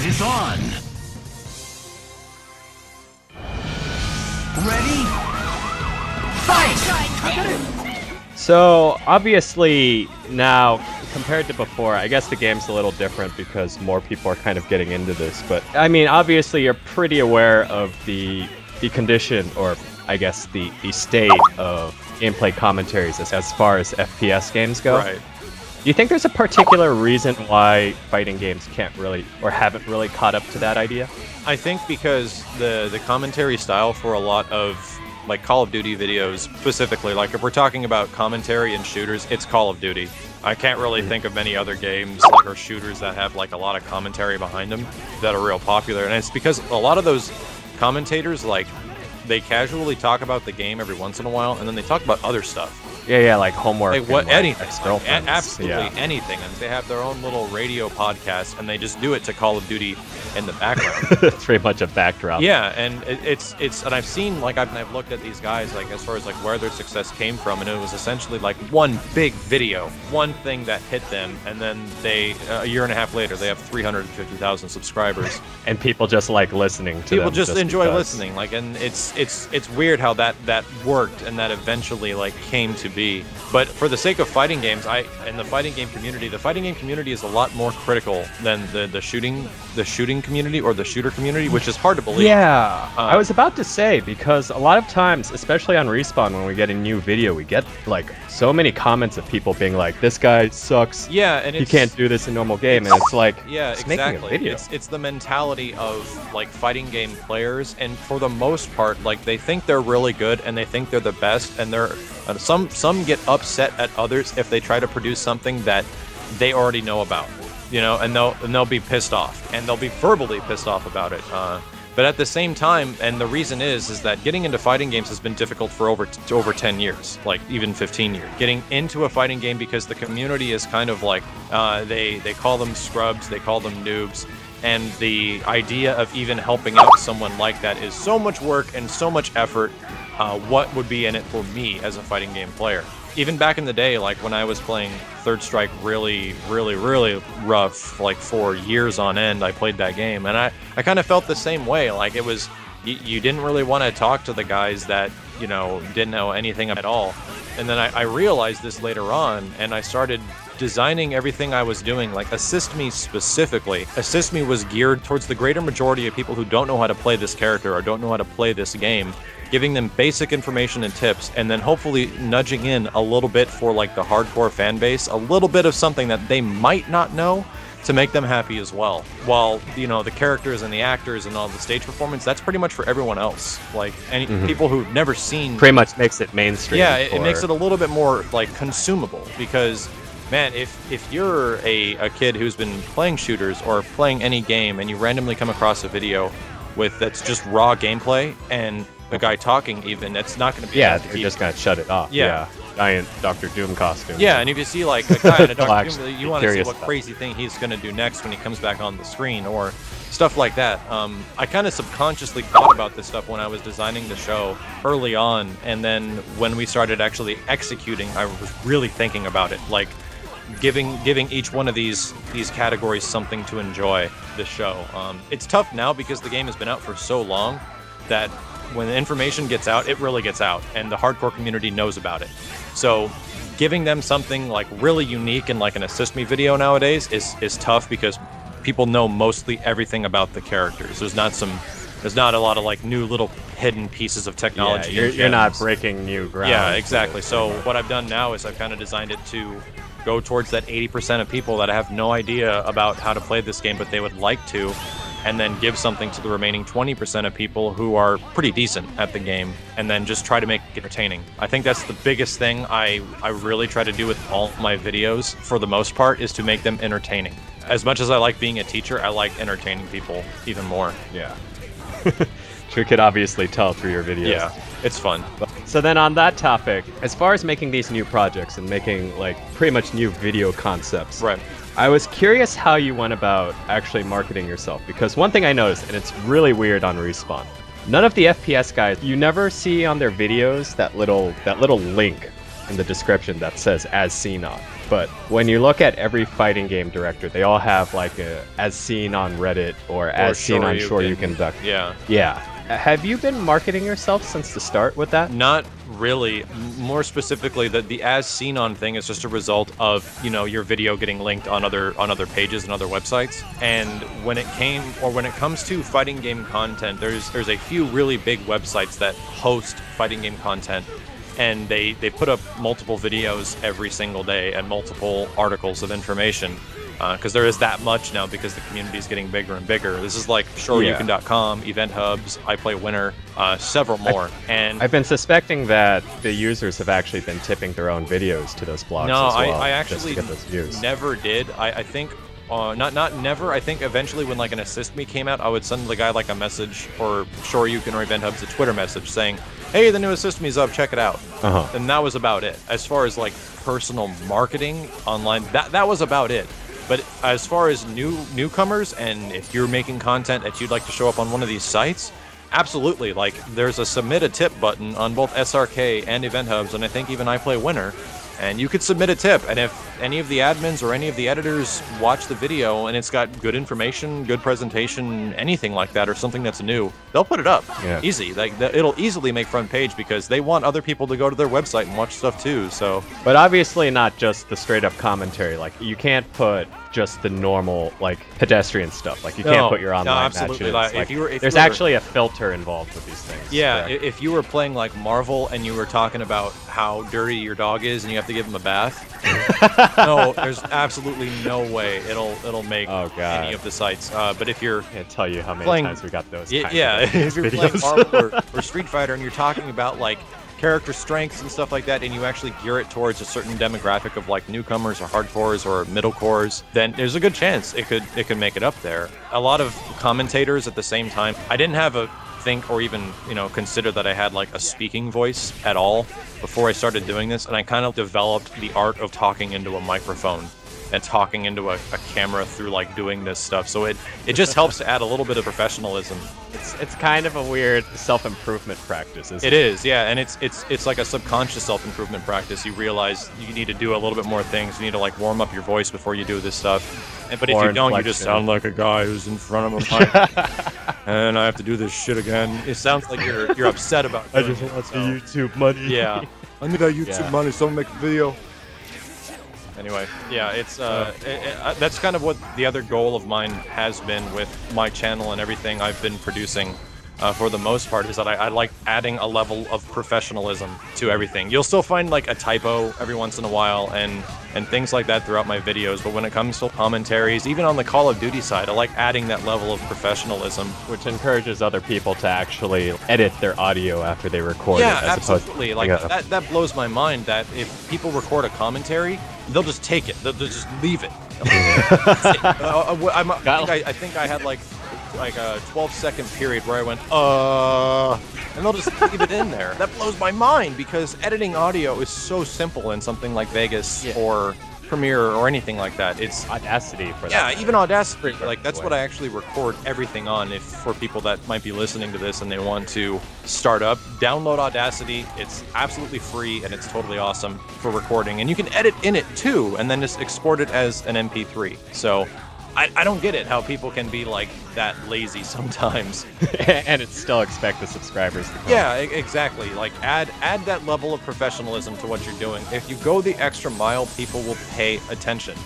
Fight is on! Ready? Fight! So, obviously, now, compared to before, I guess the game's a little different because more people are kind of getting into this. But, I mean, obviously, you're pretty aware of the condition, or I guess the state of gameplay commentaries as far as FPS games go. Right. Do you think there's a particular reason why fighting games can't really, or haven't really caught up to that idea? I think because the commentary style for a lot of like Call of Duty videos specifically, like if we're talking about commentary and shooters, it's Call of Duty. I can't really think of many other games like or shooters that have like a lot of commentary behind them that are real popular, and it's because a lot of those commentators, like, they casually talk about the game every once in a while, and then they talk about other stuff. Yeah, like homework. Like what, and, anything. ex-girlfriends. Absolutely anything. And they have their own little radio podcast, and they just do it to Call of Duty in the background. It's pretty much a backdrop. Yeah, and it's and I've seen, like, I've looked at these guys, like, as far as like where their success came from, and it was essentially like one big video, one thing that hit them, and then they a year and a half later they have 350,000 subscribers, and people just like listening to people them just enjoy because. listening, like, and it's weird how that worked and that eventually like came to be. But for the sake of fighting games, and the fighting game community is a lot more critical than the shooting community or the shooter community, which is hard to believe. Yeah, I was about to say, because a lot of times, especially on Respawn, when we get a new video, we get like so many comments of people being like, "This guy sucks. Yeah, and he can't do this in normal game," and it's like, yeah, it's making a video. It's the mentality of like fighting game players, and for the most part, like, they think they're really good and they think they're the best, and they're some get upset at others if they try to produce something that they already know about, you know, and they'll be pissed off, and they'll be verbally pissed off about it. But at the same time, and the reason is that getting into fighting games has been difficult for over 10 years, like even 15 years. Getting into a fighting game, because the community is kind of like, they call them scrubs, they call them noobs, and the idea of even helping out someone like that is so much work and so much effort. What would be in it for me as a fighting game player? Even back in the day, like when I was playing Third Strike really rough, like for years on end, I played that game, and I kind of felt the same way. Like, it was, you didn't really want to talk to the guys that, you know, didn't know anything at all. And then I realized this later on, and I started designing everything I was doing. Like, Assist Me specifically. Assist Me was geared towards the greater majority of people who don't know how to play this character or don't know how to play this game, giving them basic information and tips, and then hopefully nudging in a little bit for like the hardcore fan base, a little bit of something that they might not know, to make them happy as well. While, you know, the characters and the actors and all the stage performance, that's pretty much for everyone else. Like, any people who've never seen... Pretty much makes it mainstream. Yeah, it makes it a little bit more, like, consumable, because, man, if you're a kid who's been playing shooters or playing any game, and you randomly come across a video that's just raw gameplay, and a guy talking even, it's not going to be... Yeah, they're just going to shut it off. Yeah. Giant Dr. Doom costume. Yeah, and if you see like a guy in a Dr. Doom, you want to see what about. crazy thing he's going to do next when he comes back on the screen, or stuff like that. I kind of subconsciously thought about this stuff when I was designing the show early on, and then when we started actually executing, I was really thinking about it, like giving each one of these categories something to enjoy the show. It's tough now because the game has been out for so long that when the information gets out, it really gets out, and the hardcore community knows about it. So giving them something like really unique and like an Assist Me video nowadays is tough, because people know mostly everything about the characters. There's not a lot of like new little hidden pieces of technology. Yeah, you're not breaking new ground. Yeah, exactly. So what I've done now is I've kind of designed it to go towards that 80% of people that have no idea about how to play this game, but they would like to, and then give something to the remaining 20% of people who are pretty decent at the game, and then just try to make it entertaining. I think that's the biggest thing I really try to do with all my videos, for the most part, is to make them entertaining. As much as I like being a teacher, I like entertaining people even more. Yeah. Which we could obviously tell through your videos. Yeah, it's fun. So then on that topic, as far as making these new projects and making like pretty much new video concepts, right, I was curious how you went about actually marketing yourself, because one thing I noticed, and it's really weird on Respawn, none of the FPS guys, you never see on their videos that little link in the description that says "as seen on." but when you look at every fighting game director, they all have like a as seen on Reddit or as seen on Shoryuken Duck. Yeah. Yeah. Have you been marketing yourself since the start with that? Not really. More specifically, the as seen on thing is just a result of, you know, your video getting linked on other pages and other websites. And when it comes to fighting game content, there's a few really big websites that host fighting game content, and they put up multiple videos every single day and multiple articles of information. Because there is that much now, because the community is getting bigger and bigger. This is like Shoryuken.com, Event Hubs, I Play Winner, several more. And I've been suspecting that the users have actually been tipping their own videos to those blogs as well. I actually just to get those views. Never did. I think, not never. I think eventually when like an Assist Me came out, I would send the guy like a message, or Shoryuken or Event Hubs a Twitter message saying, hey, the new Assist Me's up, check it out. And that was about it. As far as like personal marketing online, that was about it. But as far as newcomers, and if you're making content that you'd like to show up on one of these sites, absolutely. Like, there's a submit a tip button on both SRK and Event Hubs, and I think even I Play Winner. And you could submit a tip, and if any of the admins or any of the editors watch the video and it's got good information, good presentation, anything like that, or something that's new, they'll put it up. Yeah. Easy. Like, it'll easily make front page, because they want other people to go to their website and watch stuff too. So, but obviously not just the straight up commentary. Like, you can't put just the normal, like, pedestrian stuff. Like, you can't put your online absolutely. matches. Like, there's actually a filter involved with these things. Yeah, if you were playing like Marvel and you were talking about how dirty your dog is and you have to give him a bath, no, there's absolutely no way it'll make any of the sites. But if you're, I can't tell you how many times we got those. If you're playing Marvel or Street Fighter and you're talking about like character strengths and stuff like that, and you actually gear it towards a certain demographic of like newcomers or hardcores or middle cores, then there's a good chance it could make it up there. A lot of commentators at the same time. I didn't have a think or even, you know, consider that I had like a speaking voice at all before I started doing this, and I kind of developed the art of talking into a microphone and talking into a camera through like doing this stuff. So it just helps to add a little bit of professionalism. It's kind of a weird self-improvement practice, isn't it? It is, yeah, and it's like a subconscious self-improvement practice. You realize you need to do a little bit more things. You need to like warm up your voice before you do this stuff. But if you don't, you just sound like a guy who's in front of a mic, and I have to do this shit again. It sounds like you're upset about it. I just want the YouTube money. Yeah. I need that YouTube money, someone make a video. Anyway, yeah, it's that's kind of what the other goal of mine has been with my channel and everything I've been producing. For the most part, is that I like adding a level of professionalism to everything. You'll still find like a typo every once in a while and things like that throughout my videos, but when it comes to commentaries, even on the Call of Duty side, I like adding that level of professionalism. Which encourages other people to actually edit their audio after they record it. Yeah, absolutely. Like, that blows my mind that if people record a commentary, they'll just take it. They'll just leave it. I think I had like a 12-second period where I went, and they'll just leave it in there. That blows my mind, because editing audio is so simple in something like Vegas or Premiere or anything like that. It's Audacity for that. Yeah, even Audacity. Like, that's what I actually record everything on. If for people that might be listening to this and they want to start up, download Audacity. It's absolutely free and it's totally awesome for recording. And you can edit in it too, and then just export it as an MP3. So I don't get it how people can be like that lazy sometimes. And still expect the subscribers to come. Yeah, exactly. Like, add that level of professionalism to what you're doing. If you go the extra mile, people will pay attention.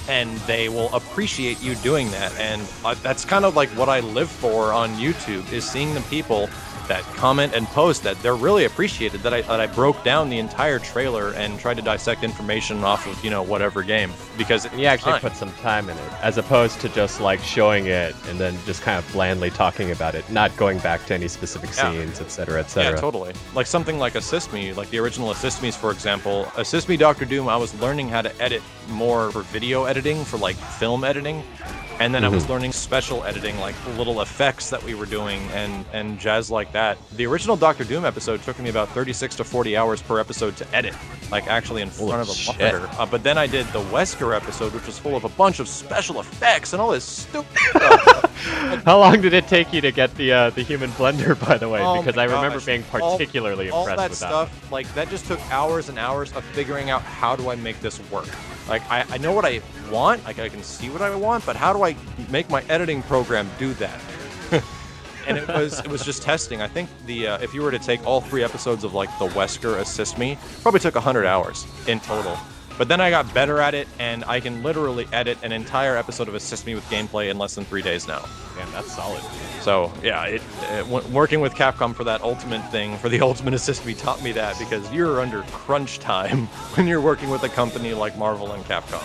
And they will appreciate you doing that. And that's kind of like what I live for on YouTube, is seeing the people that comment and post that they're really appreciated that I broke down the entire trailer and tried to dissect information off of, you know, whatever game, because you actually put some time in it, as opposed to just like showing it and then just kind of blandly talking about it, not going back to any specific scenes, etc., etc. Yeah, totally. Like something like Assist Me, like the original Assist Me's, for example. Assist Me Dr. Doom, I was learning how to edit more for video editing, for like film editing. And then I was learning special editing, like little effects that we were doing and jazz like that. The original Doctor Doom episode took me about 36 to 40 hours per episode to edit, like actually in front of a monitor. But then I did the Wesker episode, which was full of a bunch of special effects and all this stupid stuff. How long did it take you to get the human blender, by the way? Oh because my I remember gosh. being particularly all impressed that with stuff, like that just took hours and hours of figuring out how do I make this work. Like I know what I want, like I can see what I want, but how do I make my editing program do that? And it was just testing. I think the if you were to take all 3 episodes of like the Wesker Assist Me, probably took 100 hours in total. But then I got better at it, and I can literally edit an entire episode of Assist Me with gameplay in less than 3 days now. Damn, that's solid. So yeah, working with Capcom for that ultimate thing, for the Ultimate Assist Me, taught me that, because you're under crunch time when you're working with a company like Marvel and Capcom.